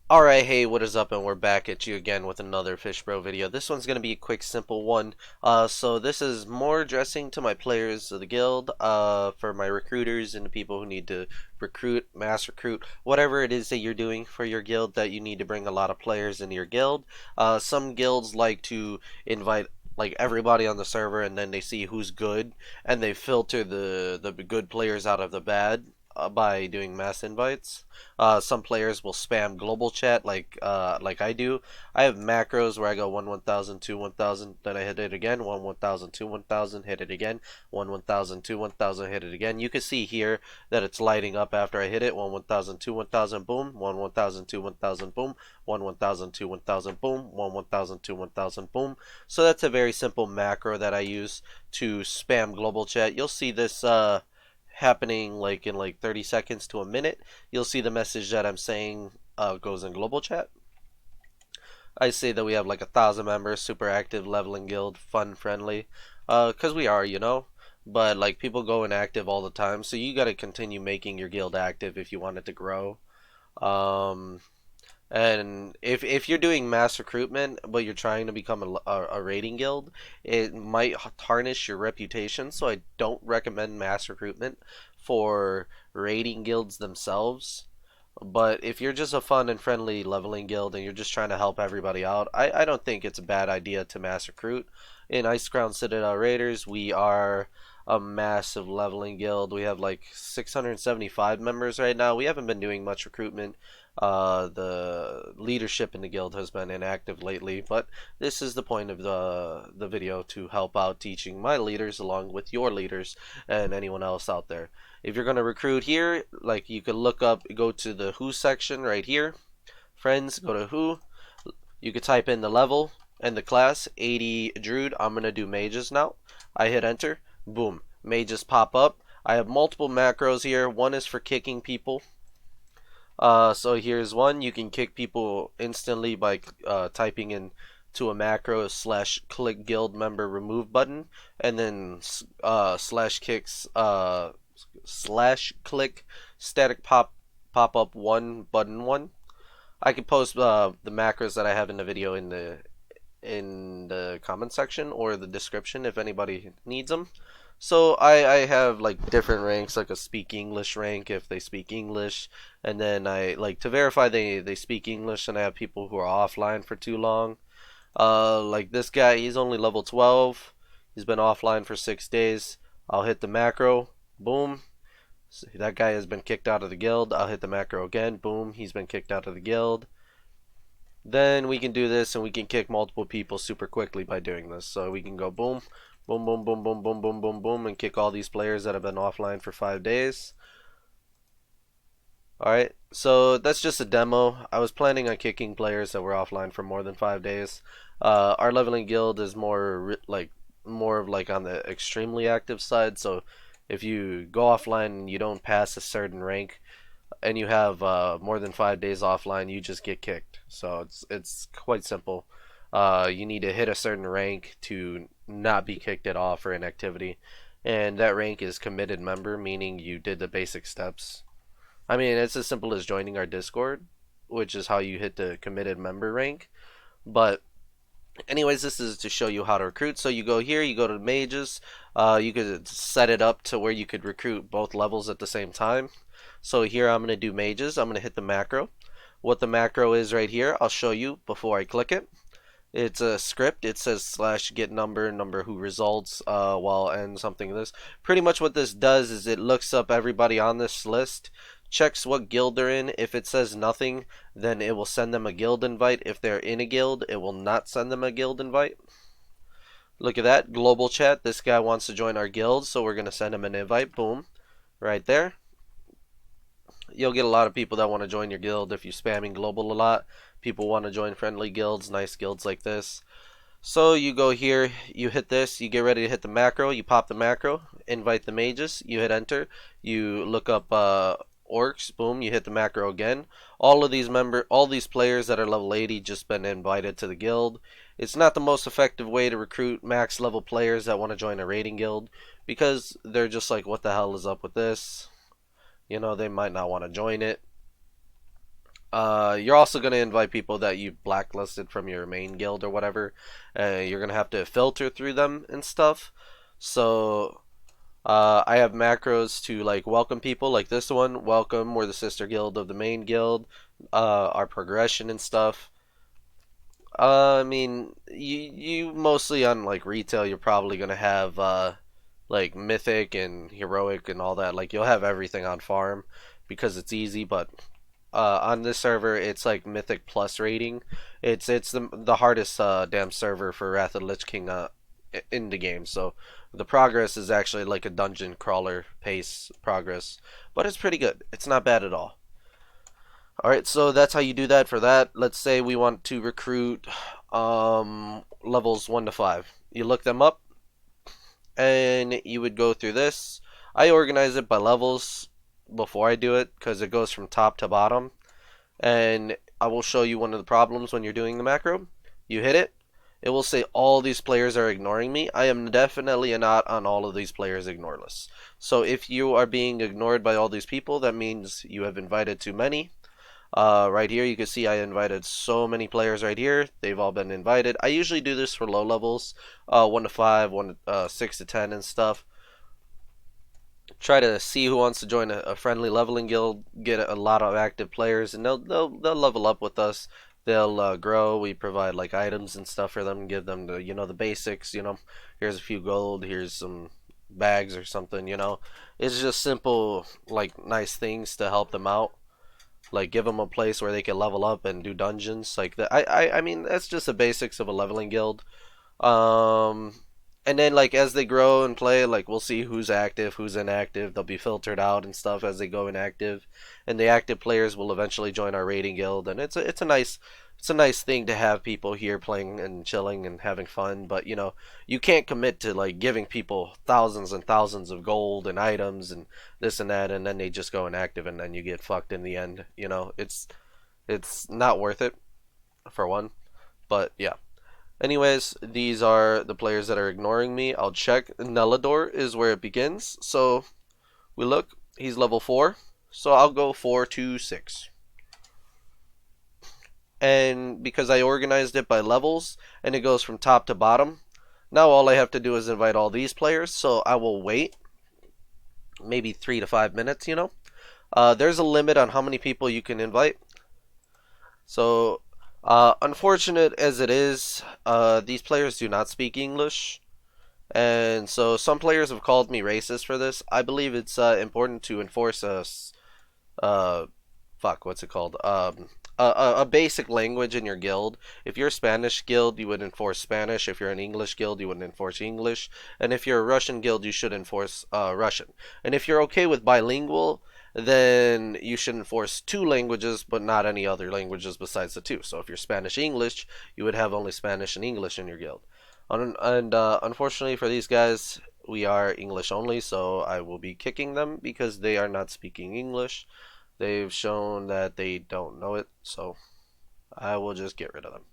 Alright, hey, what is up? And we're back at you again with another Fish Bro video. This one's going to be a quick, simple one. So this is more addressing to my players of the guild, for my recruiters and the people who need to recruit, mass recruit, whatever it is that you're doing for your guild that you need to bring a lot of players into your guild. Some guilds like to invite like everybody on the server and then they see who's good and they filter the good players out of the bad by doing mass invites. Some players will spam global chat like I do. I have macros where I go 1 1000 2 1000, then I hit it again, 1 1000 2 1000, hit it again, 1 1000 2 1000, hit it again. You can see here that it's lighting up after I hit it. 1 1000 2 1000, boom. 1 1000 2 1000, boom. 1 1000 2 1000, boom. 1 1000 2 1000, boom. So that's a very simple macro that I use to spam global chat. You'll see this happening like in like 30 seconds to a minute. You'll see the message that I'm saying goes in global chat. I say that we have like 1,000 members, super active, leveling guild, fun, friendly, cause we are, you know. But like people go inactive all the time, so you got to continue making your guild active if you want it to grow. Um, and if you're doing mass recruitment, but you're trying to become a raiding guild, it might tarnish your reputation. So I don't recommend mass recruitment for raiding guilds themselves. But if you're just a fun and friendly leveling guild and you're just trying to help everybody out, I don't think it's a bad idea to mass recruit. In Ice Crown Citadel Raiders, we are a massive leveling guild. We have like 675 members right now. We haven't been doing much recruitment. The leadership in the guild has been inactive lately, but this is the point of the video, to help out teaching my leaders along with your leaders and anyone else out there. If you're going to recruit here, like you could look up, go to the who section right here. Friends, go to who. You could type in the level and the class, 80 Druid. I'm going to do mages now. I hit enter. Boom. Mages pop up. I have multiple macros here. One is for kicking people. So here's one. You can kick people instantly by typing in to a macro / click guild member remove button, and then / click static pop up one button one. I can post the macros that I have in the video in the comment section or the description if anybody needs them. So I have like different ranks, like a speak English rank if they speak English, and then I like to verify they speak English, and I have people who are offline for too long. Like this guy, he's only level 12. He's been offline for 6 days. I'll hit the macro. Boom. So that guy has been kicked out of the guild. I'll hit the macro again. Boom. He's been kicked out of the guild. Then we can do this and we can kick multiple people super quickly by doing this. So we can go boom, boom, boom, boom, boom, boom, boom, boom, boom, and kick all these players that have been offline for 5 days. Alright, so that's just a demo. I was planning on kicking players that were offline for more than 5 days. Our leveling guild is more of like on the extremely active side. So if you go offline and you don't pass a certain rank, and you have more than 5 days offline, you just get kicked. So it's quite simple. You need to hit a certain rank to not be kicked at all for inactivity, and that rank is committed member, meaning you did the basic steps. I mean, it's as simple as joining our Discord, which is how you hit the committed member rank. But anyways, this is to show you how to recruit. So you go here, you go to mages. You could set it up to where you could recruit both levels at the same time. So here I'm going to do mages. I'm going to hit the macro. What the macro is right here, I'll show you before I click it. It's a script. It says /get number who results while and something of this. Pretty much what this does is it looks up everybody on this list, checks what guild they're in. If it says nothing, then it will send them a guild invite. If they're in a guild, it will not send them a guild invite. Look at that, global chat. This guy wants to join our guild, so we're going to send him an invite. Boom, right there. You'll get a lot of people that want to join your guild if you're spamming global a lot. People want to join friendly guilds, nice guilds like this. So you go here, you hit this, you get ready to hit the macro, you pop the macro, invite the mages, you hit enter, you look up orcs, boom, you hit the macro again. All these players that are level 80 just been invited to the guild. It's not the most effective way to recruit max level players that want to join a raiding guild, because they're just like, what the hell is up with this? You know, they might not want to join it. You're also going to invite people that you've blacklisted from your main guild or whatever. You're going to have to filter through them and stuff. So I have macros to like welcome people, like this one. Welcome, we're the sister guild of the main guild. Our progression and stuff. I mean, you mostly on like retail, you're probably gonna have like mythic and heroic and all that. Like you'll have everything on farm because it's easy. But on this server, it's like mythic plus rating. It's the hardest damn server for Wrath of the Lich King in the game. So the progress is actually like a dungeon crawler pace progress, but it's pretty good. It's not bad at all. Alright, so that's how you do that for that. Let's say we want to recruit levels 1 to 5. You look them up, and you would go through this. I organize it by levels before I do it, because it goes from top to bottom. And I will show you one of the problems when you're doing the macro. You hit it, it will say all these players are ignoring me. I am definitely not on all of these players ignore lists. So if you are being ignored by all these people, that means you have invited too many. Right here you can see I invited so many players right here. They've all been invited. I usually do this for low levels, 1 to 5, 6 to 10 and stuff. Try to see who wants to join a friendly leveling guild, get a lot of active players, and they'll level up with us. They'll grow. We provide like items and stuff for them, give them the the basics. Here's a few gold, here's some bags or something. It's just simple like nice things to help them out. Like give them a place where they can level up and do dungeons like that. I mean that's just the basics of a leveling guild. Um, and then like as they grow and play, like we'll see who's active, who's inactive. They'll be filtered out and stuff as they go inactive, and the active players will eventually join our raiding guild. And it's a nice thing to have people here playing and chilling and having fun. But you can't commit to like giving people thousands and thousands of gold and items and this and that, and then they just go inactive, and then you get fucked in the end. It's not worth it for one. But yeah. Anyways, these are the players that are ignoring me. I'll check. Nellador is where it begins. So we look. He's level 4. So I'll go 4 to 6. And because I organized it by levels and it goes from top to bottom, now all I have to do is invite all these players. So I will wait maybe 3 to 5 minutes. There's a limit on how many people you can invite. So unfortunate as it is, these players do not speak English, and so some players have called me racist for this. I believe it's important to enforce uh, what's it called? A basic language in your guild. If you're a Spanish guild, you would enforce Spanish. If you're an English guild, you would enforce English. And if you're a Russian guild, you should enforce Russian. And if you're okay with bilingual, then you should enforce 2 languages, but not any other languages besides the 2. So if you're Spanish English, you would have only Spanish and English in your guild. And unfortunately for these guys, we are English only, so I will be kicking them because they are not speaking English. They've shown that they don't know it, so I will just get rid of them.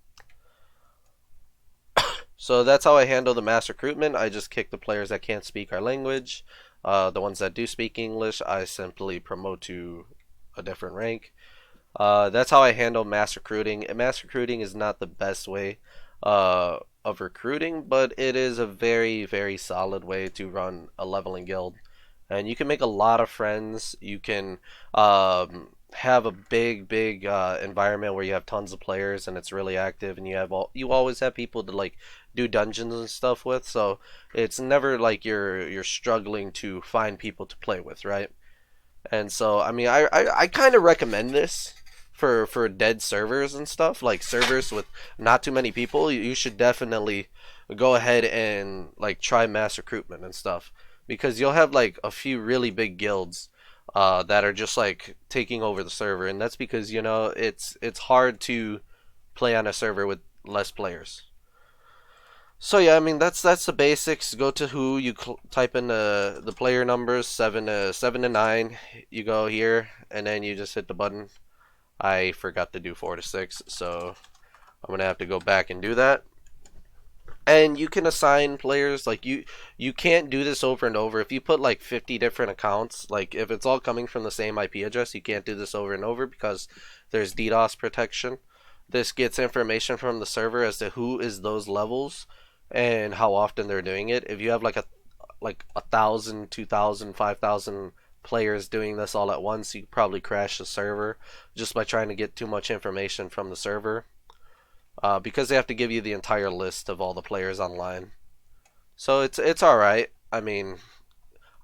So that's how I handle the mass recruitment. I just kick the players that can't speak our language. The ones that do speak English, I simply promote to a different rank. That's how I handle mass recruiting. And mass recruiting is not the best way of recruiting, but it is a very, very solid way to run a leveling guild. And you can make a lot of friends. You can have a big environment where you have tons of players and it's really active, and you always have people to like do dungeons and stuff with. So it's never like you're struggling to find people to play with, right? And so I mean I kind of recommend this for dead servers and stuff, like servers with not too many people. You should definitely go ahead and like try mass recruitment and stuff, because you'll have like a few really big guilds that are just like taking over the server, and that's because it's hard to play on a server with less players. So yeah, I mean that's the basics. Go to who, you type in the player numbers 7 to 9. You go here and then you just hit the button. I forgot to do 4 to 6, so I'm gonna have to go back and do that. And you can assign players, like you can't do this over and over. If you put like 50 different accounts, like if it's all coming from the same IP address, you can't do this over and over because there's DDoS protection. This gets information from the server as to who is those levels and how often they're doing it. If you have like 1,000, 2,000, 5,000 players doing this all at once, you probably crash the server just by trying to get too much information from the server. Because they have to give you the entire list of all the players online. So it's all right. I mean,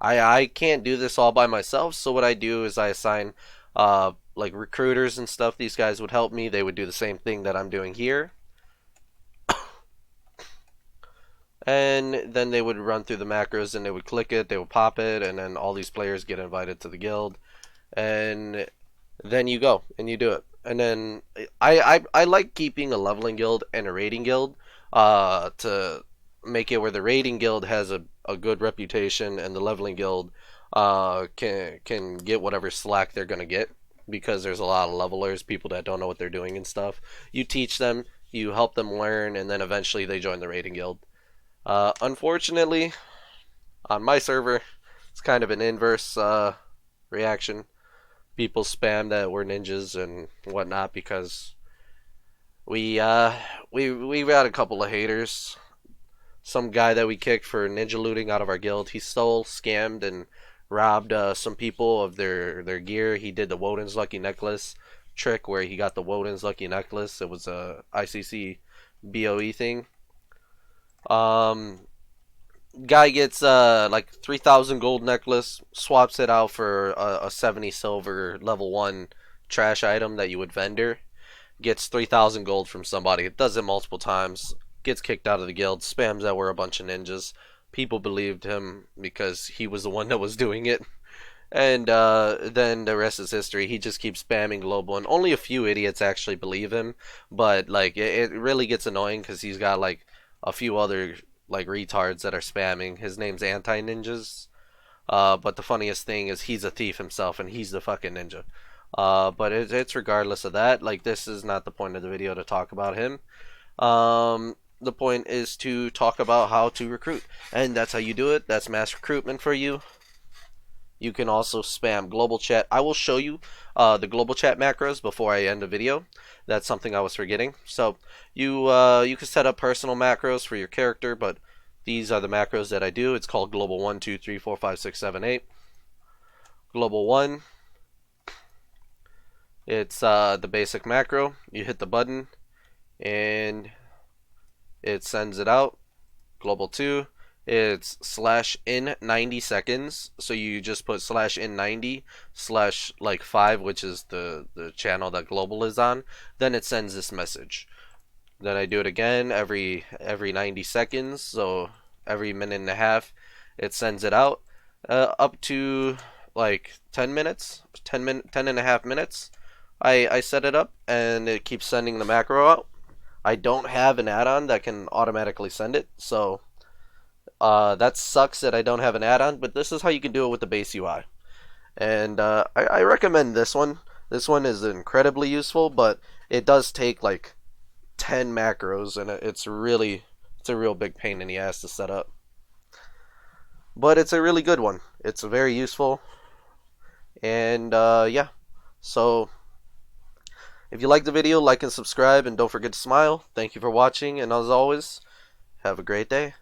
I can't do this all by myself. So what I do is I assign like recruiters and stuff. These guys would help me. They would do the same thing that I'm doing here, and then they would run through the macros and they would click it. They would pop it, and then all these players get invited to the guild, and then you go and you do it. And then I like keeping a leveling guild and a raiding guild to make it where the raiding guild has a good reputation and the leveling guild can get whatever slack they're gonna get, because there's a lot of levelers, people that don't know what they're doing and stuff. You teach them, you help them learn, and then eventually they join the raiding guild. Unfortunately, on my server, it's kind of an inverse reaction. People spam that we're ninjas and whatnot because we uh we had a couple of haters. Some guy that we kicked for ninja looting out of our guild. He stole, scammed, and robbed some people of their gear. He did the Woden's Lucky Necklace trick where he got the Woden's Lucky Necklace. It was a ICC BOE thing. Um, Guy gets like 3,000 gold necklace, swaps it out for a 70 silver level 1 trash item that you would vendor, gets 3,000 gold from somebody. It does it multiple times, gets kicked out of the guild, spams that we're a bunch of ninjas. People believed him because he was the one that was doing it. And then the rest is history. He just keeps spamming global, and only a few idiots actually believe him. But like, it really gets annoying because he's got like a few other like retards that are spamming. His name's Anti Ninjas. But the funniest thing is he's a thief himself, and he's the fucking ninja. But it's regardless of that. Like, this is not the point of the video to talk about him. The point is to talk about how to recruit, and that's how you do it. That's mass recruitment for you. You can also spam global chat. I will show you the global chat macros before I end the video. That's something I was forgetting. So you can set up personal macros for your character, but these are the macros that I do. It's called global 1, 2, 3, 4, 5, 6, 7, 8. Global 1, it's the basic macro. You hit the button and it sends it out. Global 2, it's /in 90 seconds. So you just put /in 90 / like 5, which is the channel that global is on. Then it sends this message. Then I do it again every 90 seconds. So every minute and a half, it sends it out. Up to like 10 minutes, 10 and a half minutes. I set it up and it keeps sending the macro out. I don't have an add-on that can automatically send it, so that sucks that I don't have an add-on, but this is how you can do it with the base UI. And I recommend this one. This one is incredibly useful, but it does take like 10 macros, and it's a real big pain in the ass to set up. But it's a really good one. It's very useful. And yeah. So if you like the video, like and subscribe, and don't forget to smile. Thank you for watching, and as always, have a great day.